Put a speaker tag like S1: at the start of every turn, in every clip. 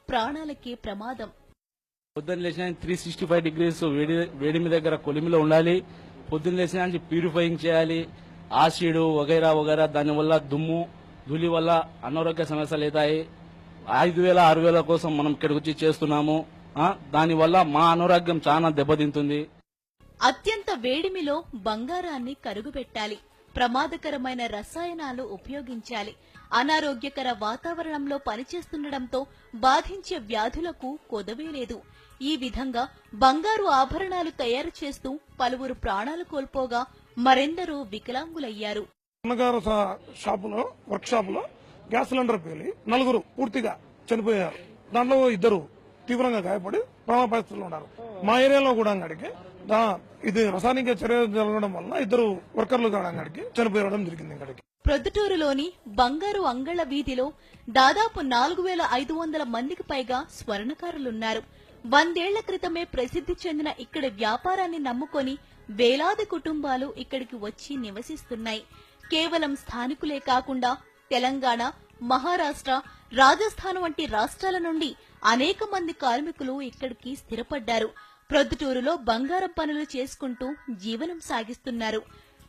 S1: ప్రాణాలకే ప్రమాదం.
S2: పొద్దున్న లేచిన 365 డిగ్రీస్ వేడిమి దగ్గర కొలిమిలో ఉండాలి. పొద్దున్న లేచిన ప్యూరిఫైయింగ్ చేయాలి. ఆసిడ్ వగైరా వగైరా దానివల్ల దుమ్ము ధూళి వల్ల అనారోగ్య సమస్యలు అవుతాయి. 5,000 6,000 కోసం మనం ఇక్కడికి వచ్చి చేస్తున్నాము. దానివల్ల మా అనారోగ్యం చాలా దెబ్బతింటుంది.
S1: అత్యంత వేడిమిలో బంగారాన్ని కరుగుపెట్టాలి. ప్రమాదకరమైన రసాయనాలు ఉపయోగించాలి. అనారోగ్యకర వాతావరణంలో పనిచేస్తుండటంతో బాధించే వ్యాధులకు కొదవేలేదు. ఈ విధంగా బంగారు ఆభరణాలు తయారు చేస్తూ పలువురు ప్రాణాలు కోల్పోగా మరెందరో వికలాంగులయ్యారు.
S3: వర్క్ షాప్ లో గ్యాస్ సిలిండర్ పేలి 4 పూర్తిగా చనిపోయారు. దాంట్లో 2 తీవ్రంగా గాయపడి ప్రాణ పరిస్థితుల్లో ఉన్నారు. మా ఏరియాలో కూడా అంగడికి ఇది రసాయనిక చర్య జరగడం వల్ల 2 వర్కర్లు అంగడికి చనిపోయడం జరిగింది. ఇక్కడికి
S1: ప్రొద్దుటూరులోని బంగారు అంగళ్ల వీధిలో దాదాపు 4,500 మందికి పైగా స్వర్ణకారులున్నారు. 100 ఏళ్ల క్రితమే ప్రసిద్ధి చెందిన ఇక్కడి వ్యాపారాన్ని నమ్ముకొని వేలాది కుటుంబాలు ఇక్కడికి వచ్చి నివసిస్తున్నాయి. కేవలం స్థానికులే కాకుండా తెలంగాణ, మహారాష్ట్ర, రాజస్థాన్ వంటి రాష్ట్రాల నుండి అనేక మంది కార్మికులు ఇక్కడికి స్థిరపడ్డారు. ప్రొద్దుటూరులో బంగారం పనులు చేసుకుంటూ జీవనం సాగిస్తున్నారు.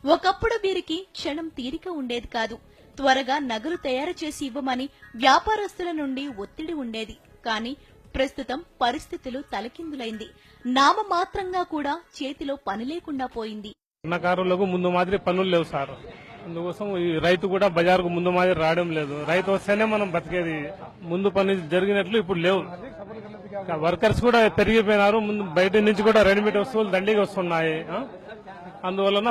S1: ఒకప్పుడు వీరికి క్షణం తీరిక ఉండేది కాదు. త్వరగా నగలు తయారు చేసి ఇవ్వమని వ్యాపారస్తుల నుండి ఒత్తిడి ఉండేది. కానీ ప్రస్తుతం పరిస్థితులు తలకిందులైంది. నామమాత్రంగా కూడా చేతిలో పని లేకుండా పోయింది.
S4: సన్నకారులకు ముందు మాదిరి పనులు లేవు సార్. అందుకోసం ఈ రైతు కూడా బజార్కు ముందు మాదిరి రావడం లేదు. రైతు వస్తేనే మనం బతికేది. ముందు పని జరిగినట్లు ఇప్పుడు లేవు. వర్కర్స్ కూడా పెరిగిపోయినారు. ముందు బయట నుంచి కూడా రెడీమేడ్ వస్తువులు దండిగా వస్తున్నాయి. అందువలన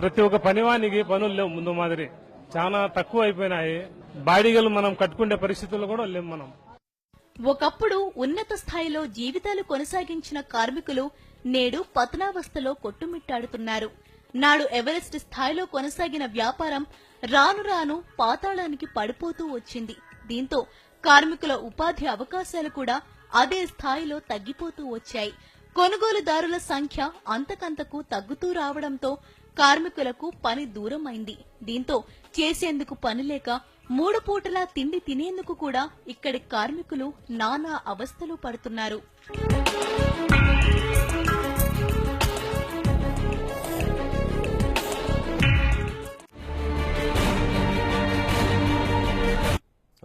S4: ప్రతి ఒక్క పనివానికి పనులు లేవు. ముందు మాదిరి చాలా తక్కువ అయిపోయినాయి. బాడీగలు మనం కట్టుకునే పరిస్థితుల్లో కూడా లేవు. మనం
S1: ఒకప్పుడు ఉన్నత స్థాయిలో జీవితాలు కొనసాగించిన కార్మికులు నేడు పతనావస్థలో కొట్టుమిట్టాడుతున్నారు. నాడు ఎవరెస్ట్ స్థాయిలో కొనసాగిన వ్యాపారం రాను రాను పాతాళానికి పడిపోతూ వచ్చింది. దీంతో కార్మికుల ఉపాధి అవకాశాలు కూడా అదే స్థాయిలో తగ్గిపోతూ వచ్చాయి. కొనుగోలుదారుల సంఖ్య అంతకంతకు తగ్గుతూ రావడంతో కార్మికులకు పని దూరమైంది. దీంతో చేసేందుకు పని లేక 3 పూటలా తిండి తినేందుకు కూడా ఇక్కడి కార్మికులు నానా అవస్థలు పడుతున్నారు.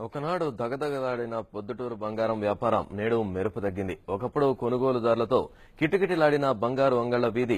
S5: ఒకనాడు దగదగలాడిన పొద్దుటూరు బంగారం వ్యాపారం నేడు మెరుపు తగ్గింది. ఒకప్పుడు కొనుగోలుదారులతో కిటకిటలాడిన బంగారు అంగళ్ల వీధి